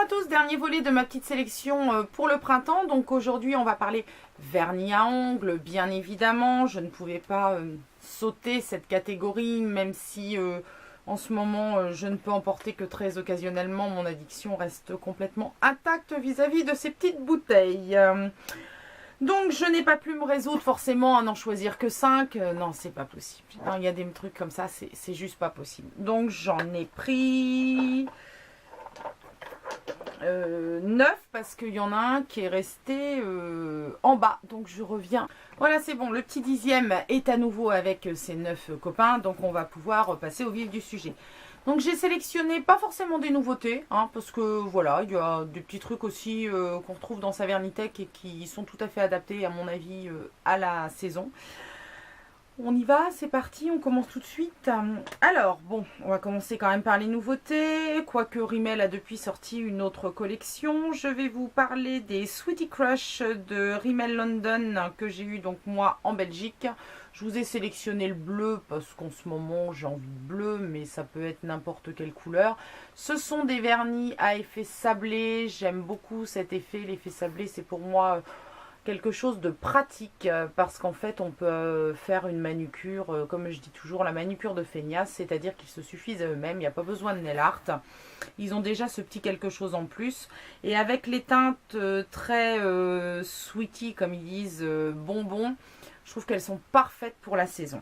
à tous, dernier volet de ma petite sélection pour le printemps. Donc aujourd'hui on va parler vernis à ongles, bien évidemment. Je ne pouvais pas sauter cette catégorie, même si en ce moment je ne peux en porter que très occasionnellement. Mon addiction reste complètement intacte vis-à-vis de ces petites bouteilles. Donc je n'ai pas pu me résoudre forcément à n'en choisir que 5. Non, c'est pas possible. Il y a des trucs comme ça, c'est juste pas possible. Donc j'en ai pris 9 parce qu'il y en a un qui est resté en bas. Donc je reviens. Voilà, c'est bon. Le petit 10e est à nouveau avec ses 9 copains. Donc on va pouvoir passer au vif du sujet. Donc j'ai sélectionné pas forcément des nouveautés, hein, parce que voilà, il y a des petits trucs aussi qu'on retrouve dans Savernitech et qui sont tout à fait adaptés à mon avis à la saison. On y va, c'est parti, on commence tout de suite. Alors bon, on va commencer quand même par les nouveautés, quoique Rimmel a depuis sorti une autre collection. Je vais vous parler des Sweetie Crush de Rimmel London que j'ai eu donc moi en Belgique. Je vous ai sélectionné le bleu parce qu'en ce moment j'ai envie de bleu, mais ça peut être n'importe quelle couleur. Ce sont des vernis à effet sablé, j'aime beaucoup cet effet. L'effet sablé, c'est pour moi quelque chose de pratique parce qu'en fait on peut faire une manucure, comme je dis toujours, la manucure de feignasse, c'est-à-dire qu'ils se suffisent à eux-mêmes, il n'y a pas besoin de nail art. Ils ont déjà ce petit quelque chose en plus. Et avec les teintes très sweetie, comme ils disent, bonbons, je trouve qu'elles sont parfaites pour la saison.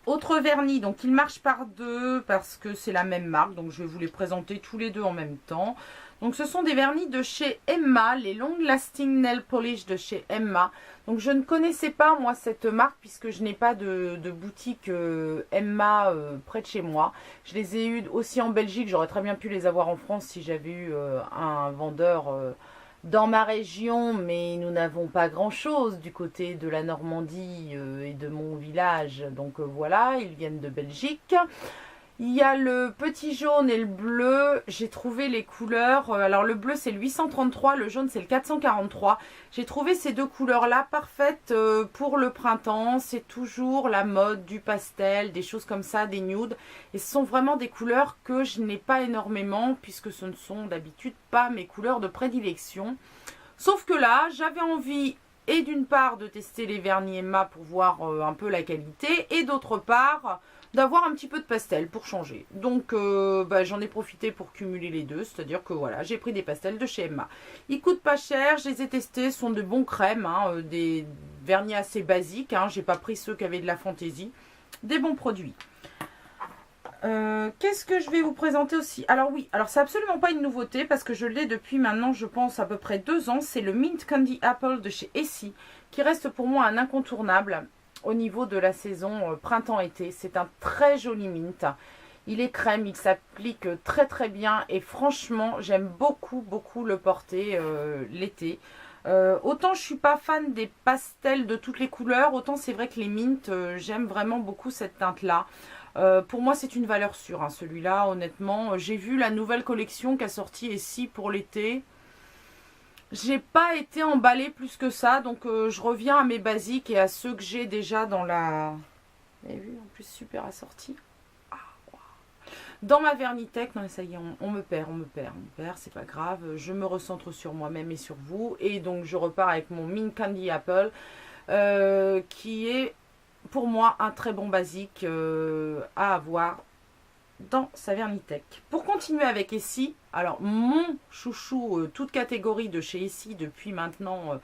Autre vernis, donc il marche par deux parce que c'est la même marque. Donc je vais vous les présenter tous les deux en même temps. Donc ce sont des vernis de chez Emma, les Long Lasting Nail Polish de chez Emma. Donc je ne connaissais pas moi cette marque puisque je n'ai pas de boutique Emma près de chez moi. Je les ai eues aussi en Belgique, j'aurais très bien pu les avoir en France si j'avais eu un vendeur dans ma région, mais nous n'avons pas grand chose du côté de la Normandie et de mon village. Donc voilà, ils viennent de Belgique. Il y a le petit jaune et le bleu. J'ai trouvé les couleurs. Alors le bleu c'est le 833, le jaune c'est le 443. J'ai trouvé ces deux couleurs-là parfaites pour le printemps. C'est toujours la mode du pastel, des choses comme ça, des nudes. Et ce sont vraiment des couleurs que je n'ai pas énormément puisque ce ne sont d'habitude pas mes couleurs de prédilection. Sauf que là, j'avais envie et d'une part de tester les vernis Emma pour voir un peu la qualité et d'autre part d'avoir un petit peu de pastel pour changer. Donc j'en ai profité pour cumuler les deux, c'est-à-dire que voilà, j'ai pris des pastels de chez Emma. Ils coûtent pas cher, je les ai testés, ce sont de bons crèmes, hein, des vernis assez basiques, hein, j'ai pas pris ceux qui avaient de la fantaisie, des bons produits. Qu'est-ce que je vais vous présenter aussi? Alors oui, alors c'est absolument pas une nouveauté parce que je l'ai depuis maintenant je pense à peu près 2 ans. C'est le Mint Candy Apple de chez Essie qui reste pour moi un incontournable au niveau de la saison printemps-été. C'est un très joli mint. Il est crème, il s'applique très très bien et franchement j'aime beaucoup le porter l'été. Autant je suis pas fan des pastels de toutes les couleurs, autant c'est vrai que les mints, j'aime vraiment beaucoup cette teinte là. Pour moi c'est une valeur sûre, hein, celui-là honnêtement. J'ai vu la nouvelle collection qu'a sorti Essie pour l'été. J'ai pas été emballée plus que ça, donc je reviens à mes basiques et à ceux que j'ai déjà dans la... Vous avez vu, en plus super assorti. Ah, wow. Dans ma Vernitech, non ça y est, on me perd, c'est pas grave. Je me recentre sur moi-même et sur vous. Et donc je repars avec mon Mint Candy Apple, qui est pour moi un très bon basique à avoir dans sa Vernitech. Pour continuer avec Essie, alors mon chouchou toute catégorie de chez Essie depuis maintenant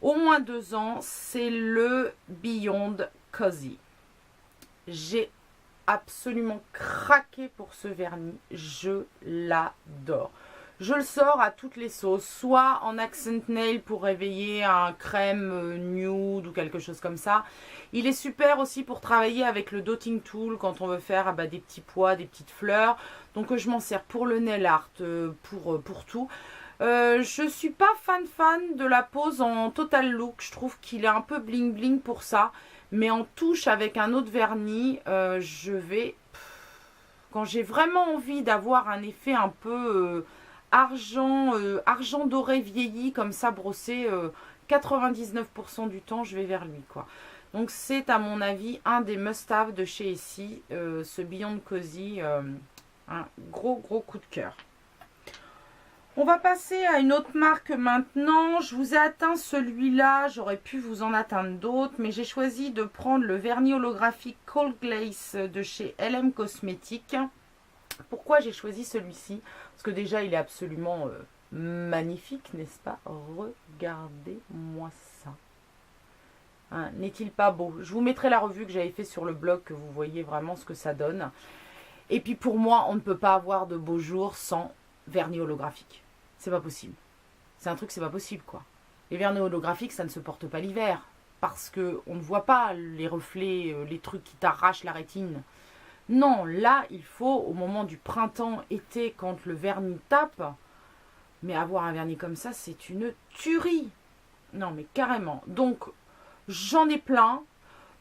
au moins 2 ans, c'est le Beyond Cozy. J'ai absolument craqué pour ce vernis, je l'adore. Je le sors à toutes les sauces, soit en accent nail pour réveiller un crème nude ou quelque chose comme ça. Il est super aussi pour travailler avec le dotting tool quand on veut faire des petits pois, des petites fleurs. Donc je m'en sers pour le nail art, pour tout. Je suis pas fan de la pose en total look. Je trouve qu'il est un peu bling bling pour ça. Mais en touche avec un autre vernis, je vais... Quand j'ai vraiment envie d'avoir un effet un peu... argent doré vieilli comme ça brossé 99% du temps je vais vers lui quoi. Donc c'est à mon avis un des must-have de chez Essie, ce Beyond Cozy, un gros coup de cœur. On va passer à une autre marque maintenant. Je vous ai atteint celui-là. J'aurais pu vous en atteindre d'autres. Mais j'ai choisi de prendre le vernis holographique Cold Glaze de chez LM Cosmetics. Pourquoi j'ai choisi celui-ci? Parce que déjà, il est absolument magnifique, n'est-ce pas? Regardez-moi ça. Hein, n'est-il pas beau? Je vous mettrai la revue que j'avais fait sur le blog, que vous voyez vraiment ce que ça donne. Et puis pour moi, on ne peut pas avoir de beaux jours sans vernis holographique. C'est pas possible. C'est un truc, c'est pas possible, quoi. Les vernis holographiques, ça ne se porte pas l'hiver. Parce que on ne voit pas les reflets, les trucs qui t'arrachent la rétine. Non, là, il faut, au moment du printemps, été, quand le vernis tape. Mais avoir un vernis comme ça, c'est une tuerie. Non, mais carrément. Donc, j'en ai plein.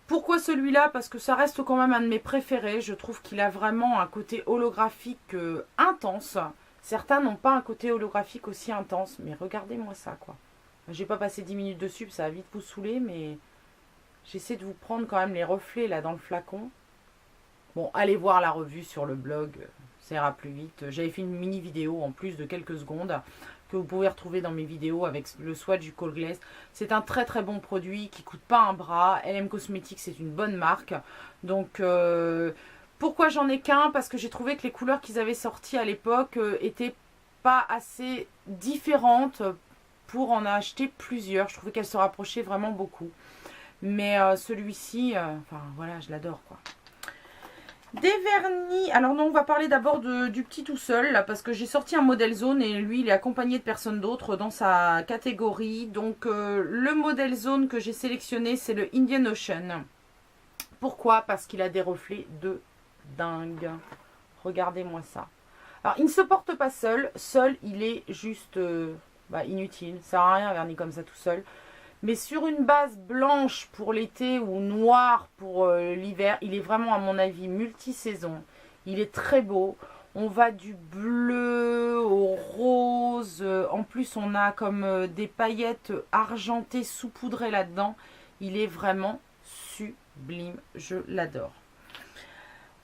Pourquoi celui-là? Parce que ça reste quand même un de mes préférés. Je trouve qu'il a vraiment un côté holographique intense. Certains n'ont pas un côté holographique aussi intense. Mais regardez-moi ça, quoi. J'ai pas passé 10 minutes dessus, ça va vite vous saouler, mais j'essaie de vous prendre quand même les reflets là dans le flacon. Bon, allez voir la revue sur le blog, ça ira plus vite. J'avais fait une mini vidéo en plus de quelques secondes que vous pouvez retrouver dans mes vidéos avec le swatch du Cold Glaze. C'est un très très bon produit qui coûte pas un bras. LM Cosmetics, c'est une bonne marque. Donc, pourquoi j'en ai qu'un? Parce que j'ai trouvé que les couleurs qu'ils avaient sorties à l'époque étaient pas assez différentes pour en acheter plusieurs. Je trouvais qu'elles se rapprochaient vraiment beaucoup. Mais celui-ci, enfin voilà, je l'adore, quoi. Des vernis. Alors non, on va parler d'abord du petit tout seul, là, parce que j'ai sorti un modèle zone et lui, il est accompagné de personnes d'autres dans sa catégorie. Donc, le modèle zone que j'ai sélectionné, c'est le Indian Ocean. Pourquoi? Parce qu'il a des reflets de dingue. Regardez-moi ça. Alors, il ne se porte pas seul. Seul, il est juste inutile. Ça sert à rien un vernis comme ça tout seul. Mais sur une base blanche pour l'été ou noire pour l'hiver, il est vraiment, à mon avis, multi-saison. Il est très beau. On va du bleu au rose. En plus, on a comme des paillettes argentées saupoudrées là-dedans. Il est vraiment sublime. Je l'adore.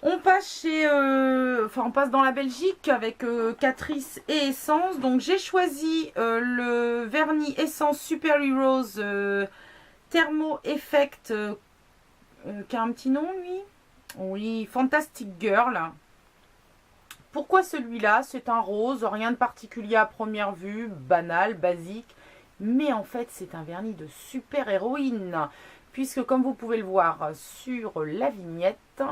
On passe on passe dans la Belgique avec Catrice et Essence. Donc j'ai choisi le vernis Essence Super Heroes Thermo Effect qui a un petit nom, lui. Oui, Fantastic Girl. Pourquoi celui-là? C'est un rose, rien de particulier à première vue, banal, basique. Mais en fait, c'est un vernis de super héroïne. Puisque comme vous pouvez le voir sur la vignette,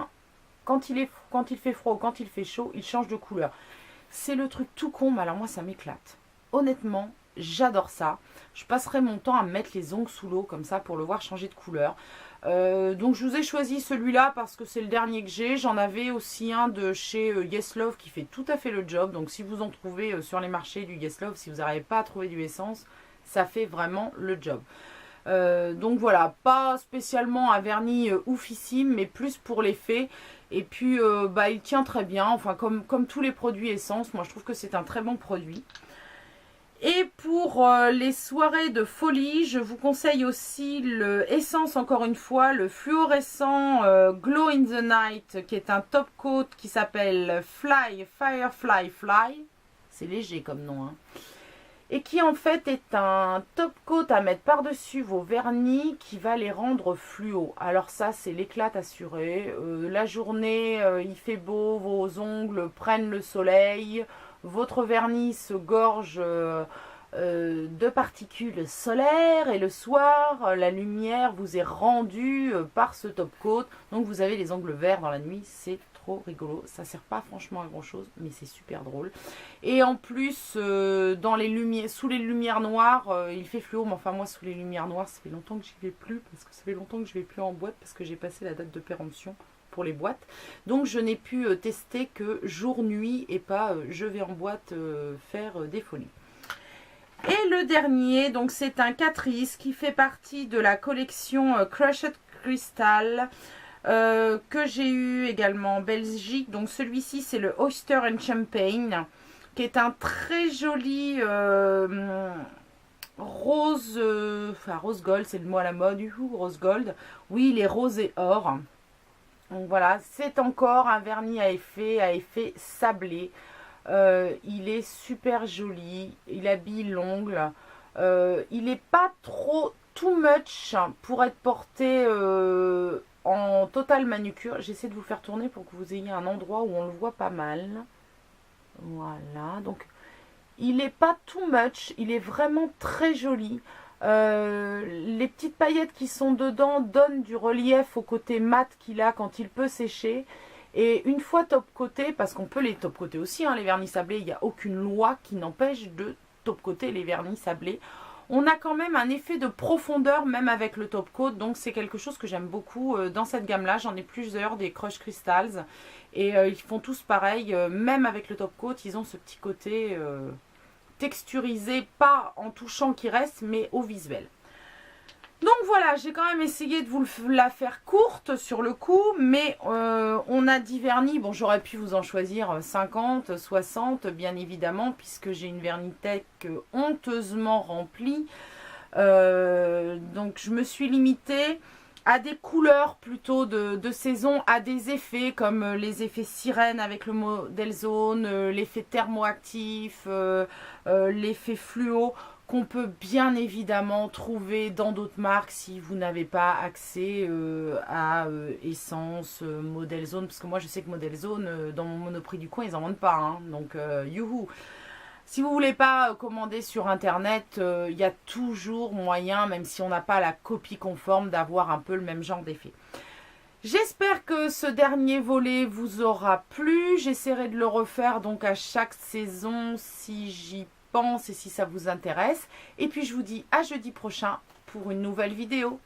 quand il fait froid ou quand il fait chaud, il change de couleur. C'est le truc tout con, mais alors moi ça m'éclate. Honnêtement, j'adore ça. Je passerai mon temps à me mettre les ongles sous l'eau comme ça pour le voir changer de couleur. Donc je vous ai choisi celui-là parce que c'est le dernier que j'ai. J'en avais aussi un de chez Yes Love qui fait tout à fait le job. Donc si vous en trouvez sur les marchés du Yes Love, si vous n'arrivez pas à trouver du Essence, ça fait vraiment le job. Donc voilà, pas spécialement un vernis oufissime, mais plus pour l'effet. Et puis il tient très bien, enfin comme tous les produits Essence, moi je trouve que c'est un très bon produit. Et pour les soirées de folie, je vous conseille aussi le Essence, encore une fois, le fluorescent Glow in the Night, qui est un top coat qui s'appelle Firefly Fly. C'est léger comme nom, hein. Et qui en fait est un top coat à mettre par-dessus vos vernis qui va les rendre fluo. Alors ça, c'est l'éclat assuré. La journée, il fait beau, vos ongles prennent le soleil, votre vernis se gorge de particules solaires et le soir, la lumière vous est rendue par ce top coat. Donc vous avez les ongles verts dans la nuit, c'est trop rigolo. Ça sert pas franchement à grand chose, mais c'est super drôle. Et en plus, dans les lumières, sous les lumières noires, il fait fluo, mais enfin moi sous les lumières noires, ça fait longtemps que j'y vais plus, parce que ça fait longtemps que je vais plus en boîte, parce que j'ai passé la date de péremption pour les boîtes. Donc je n'ai pu tester que jour-nuit et pas je vais en boîte faire des folies. Et le dernier, donc c'est un Catrice qui fait partie de la collection Crushed Crystal que j'ai eu également en Belgique. Donc celui-ci c'est le Oyster and Champagne qui est un très joli rose, rose gold, c'est le mot à la mode, rose gold. Oui, il est rose et or. Donc voilà, c'est encore un vernis à effet sablé. Il est super joli, il habille l'ongle. Il n'est pas trop too much pour être porté en total manucure. J'essaie de vous faire tourner pour que vous ayez un endroit où on le voit pas mal. Voilà, donc il n'est pas too much, il est vraiment très joli. Les petites paillettes qui sont dedans donnent du relief au côté mat qu'il a quand il peut sécher. Et une fois top-coté, parce qu'on peut les top-coter aussi, hein, les vernis sablés, il n'y a aucune loi qui n'empêche de top-coter les vernis sablés. On a quand même un effet de profondeur même avec le top coat, donc c'est quelque chose que j'aime beaucoup dans cette gamme-là. J'en ai plusieurs, des Crush Crystals, et ils font tous pareil, même avec le top coat, ils ont ce petit côté texturisé, pas en touchant qui reste, mais au visuel. Donc voilà, j'ai quand même essayé de vous la faire courte sur le coup, mais on a 10 vernis. Bon, j'aurais pu vous en choisir 50, 60, bien évidemment, puisque j'ai une Vernitech honteusement remplie. Donc je me suis limitée à des couleurs plutôt de saison, à des effets comme les effets sirène avec le modèle zone, l'effet thermoactif, l'effet fluo, qu'on peut bien évidemment trouver dans d'autres marques si vous n'avez pas accès à Essence, Modèle Zone, parce que moi je sais que Modèle Zone, dans mon Monoprix du coin, ils en vendent pas, hein, donc youhou. Si vous voulez pas commander sur internet, il y a toujours moyen, même si on n'a pas la copie conforme, d'avoir un peu le même genre d'effet. J'espère que ce dernier volet vous aura plu. J'essaierai de le refaire donc à chaque saison si j'y pense et si ça vous intéresse. Et puis je vous dis à jeudi prochain pour une nouvelle vidéo.